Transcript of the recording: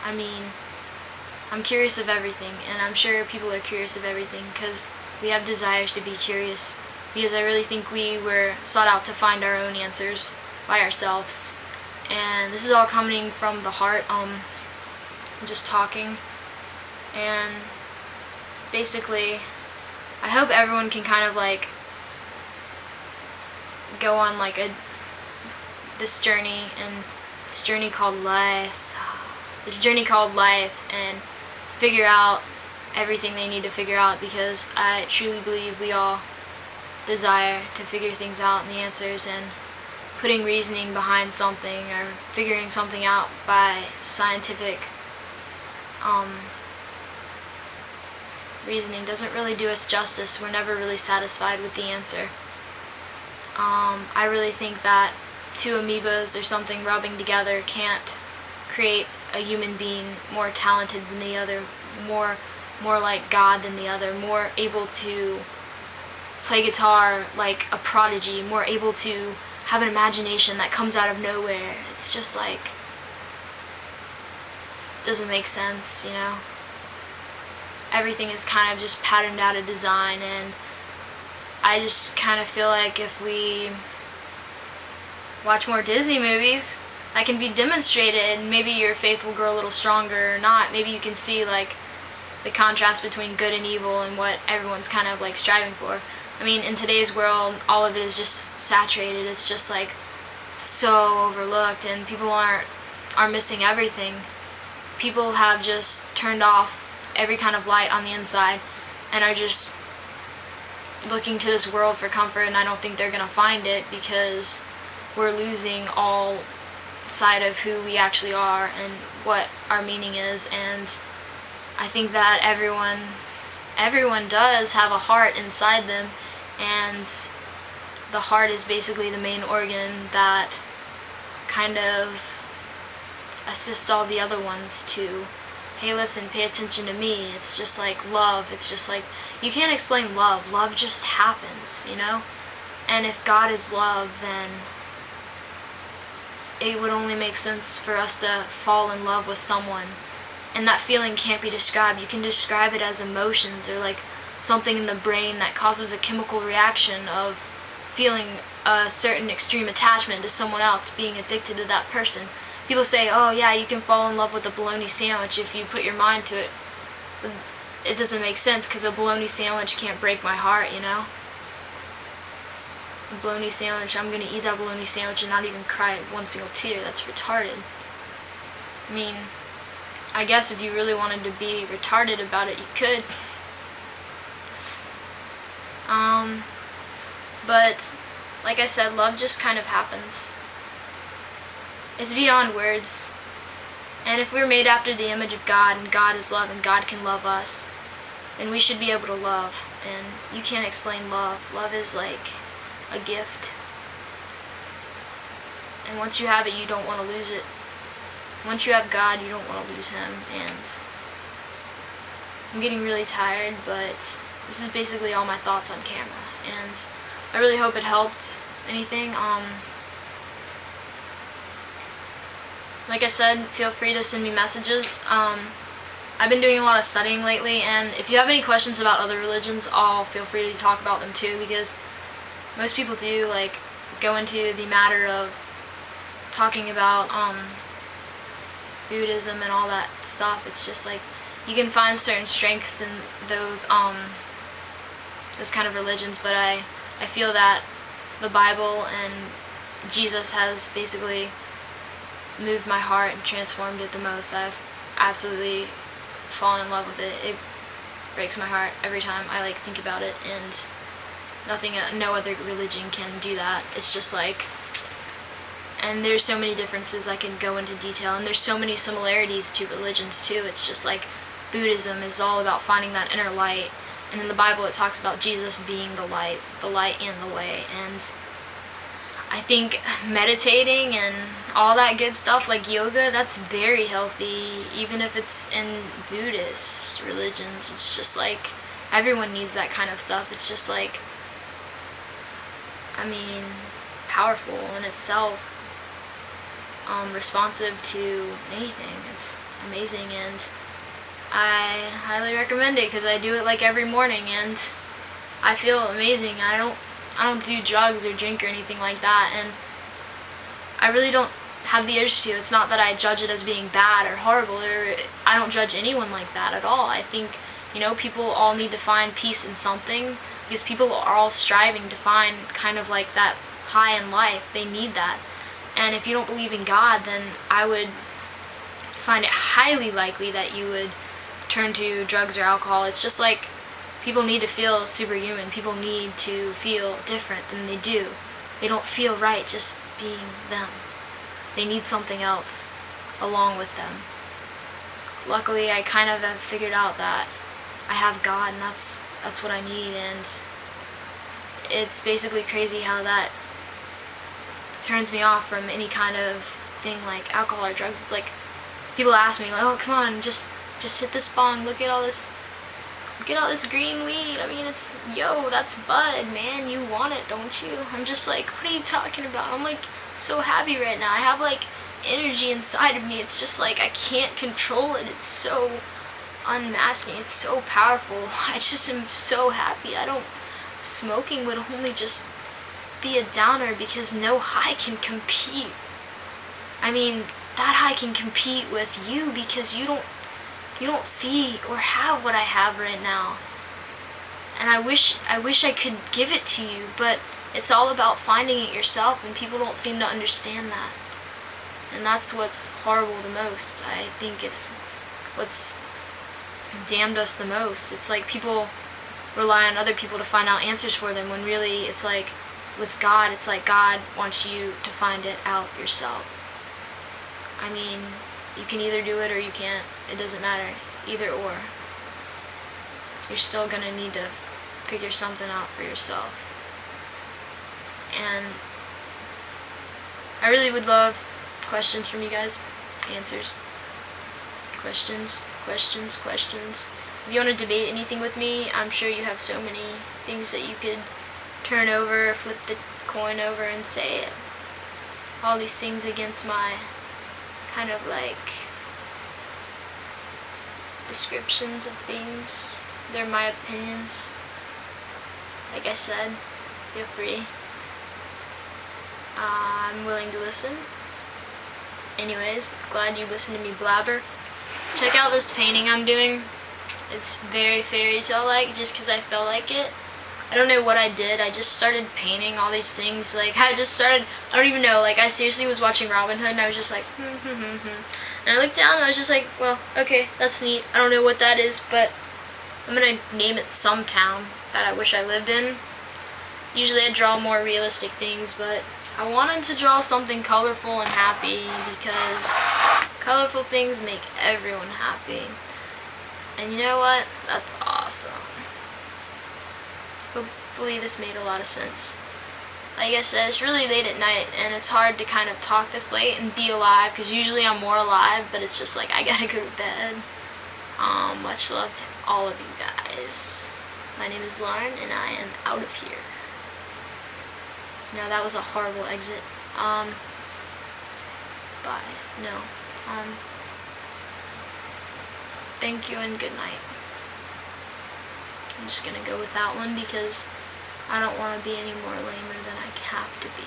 I mean, I'm curious of everything, and I'm sure people are curious of everything because we have desires to be curious, because I really think we were sought out to find our own answers by ourselves. And this is all coming from the heart, just talking. And basically, I hope everyone can kind of like go on like this journey called life, and figure out everything they need to figure out, because I truly believe we all desire to figure things out and the answers, and putting reasoning behind something or figuring something out by scientific reasoning doesn't really do us justice. We're never really satisfied with the answer. I really think that two amoebas or something rubbing together can't create a human being more talented than the other, more like God than the other, more able to play guitar like a prodigy, more able to have an imagination that comes out of nowhere. It's just like, doesn't make sense, you know? Everything is kind of just patterned out of design, and I just kind of feel like if we watch more Disney movies, that can be demonstrated, and maybe your faith will grow a little stronger or not. Maybe you can see like the contrast between good and evil and what everyone's kind of like striving for. I mean, in today's world, all of it is just saturated. It's just like so overlooked, and people are missing everything. People have just turned off every kind of light on the inside and are just looking to this world for comfort, and I don't think they're gonna find it, because we're losing all sight of who we actually are and what our meaning is. And I think that everyone does have a heart inside them, and the heart is basically the main organ that kind of assists all the other ones to, hey, listen, pay attention to me. It's just like love. It's just like, you can't explain love. Love just happens, you know? And if God is love, then it would only make sense for us to fall in love with someone. And that feeling can't be described. You can describe it as emotions, or like something in the brain that causes a chemical reaction of feeling a certain extreme attachment to someone else, being addicted to that person. People say, oh yeah, you can fall in love with a bologna sandwich if you put your mind to it. But it doesn't make sense, because a bologna sandwich can't break my heart, you know? A bologna sandwich, I'm gonna eat that bologna sandwich and not even cry one single tear. That's retarded. I mean, I guess if you really wanted to be retarded about it, you could. But like I said, love just kind of happens. It's beyond words. And if we're made after the image of God, and God is love, and God can love us, then we should be able to love. And you can't explain love. Love is like a gift. And once you have it, you don't want to lose it. Once you have God, you don't want to lose Him. And I'm getting really tired, but this is basically all my thoughts on camera. And I really hope it helped anything. Like I said, feel free to send me messages. I've been doing a lot of studying lately, and if you have any questions about other religions, feel free to talk about them too, because most people do like go into the matter of talking about Buddhism and all that stuff. It's just like you can find certain strengths in those kind of religions, but I feel that the Bible and Jesus has basically moved my heart and transformed it the most. I've absolutely fallen in love with it. It breaks my heart every time I like think about it, and no other religion can do that. It's just like, and there's so many differences I can go into detail, and there's so many similarities to religions too. It's just like Buddhism is all about finding that inner light, and in the Bible it talks about Jesus being the light and the way. And I think meditating and all that good stuff like yoga, that's very healthy, even if it's in Buddhist religions. It's just like everyone needs that kind of stuff. It's just like, I mean, powerful in itself, responsive to anything. It's amazing, and I highly recommend it because I do it like every morning and I feel amazing. I don't do drugs or drink or anything like that, and I really don't have the urge to. It's not that I judge it as being bad or horrible, or I don't judge anyone like that at all. I think, people all need to find peace in something, because people are all striving to find kind of like that high in life. They need that. And if you don't believe in God, then I would find it highly likely that you would turn to drugs or alcohol. It's just like people need to feel superhuman. People need to feel different than they do. They don't feel right just being them. They need something else along with them. Luckily, I kind of have figured out that I have God, and that's what I need, and it's basically crazy how that turns me off from any kind of thing like alcohol or drugs. It's like people ask me, like, oh, come on, just hit this bong, look at all this green weed. I mean, that's bud, man, you want it, don't you? I'm just like, what are you talking about? I'm like so happy right now. I have like energy inside of me. It's just like I can't control it. It's so unmasking. It's so powerful. I just am so happy. Smoking would only just be a downer, because no high can compete. I mean, that high can compete with you, because you don't see or have what I have right now. And I wish I could give it to you, but it's all about finding it yourself, and people don't seem to understand that. And that's what's horrible the most. I think it's what's damned us the most. It's like people rely on other people to find out answers for them, when really it's like with God, it's like God wants you to find it out yourself. I mean, you can either do it or you can't. It doesn't matter. Either or. You're still gonna need to figure something out for yourself. And I really would love questions from you guys. Answers. Questions. If you want to debate anything with me, I'm sure you have so many things that you could turn over, flip the coin over and say all these things against my kind of like descriptions of things. They're my opinions. Like I said, feel free. I'm willing to listen. Anyways, glad you listened to me blabber. Check out this painting I'm doing. It's very fairy tale-like, just because I felt like it. I don't know what I did. I just started painting all these things. Like, I don't even know. Like, I seriously was watching Robin Hood, and I was just like, And I looked down, and I was just like, well, okay, that's neat. I don't know what that is, but I'm going to name it some town that I wish I lived in. Usually I draw more realistic things, but I wanted to draw something colorful and happy, because colorful things make everyone happy. And you know what? That's awesome. Hopefully this made a lot of sense. Like I said, it's really late at night, and it's hard to kind of talk this late and be alive, because usually I'm more alive, but it's just like I gotta go to bed. Much love to all of you guys. My name is Lauren, and I am out of here. No, that was a horrible exit. Bye. No. Thank you and good night. I'm just gonna go with that one, because I don't want to be any more lamer than I have to be.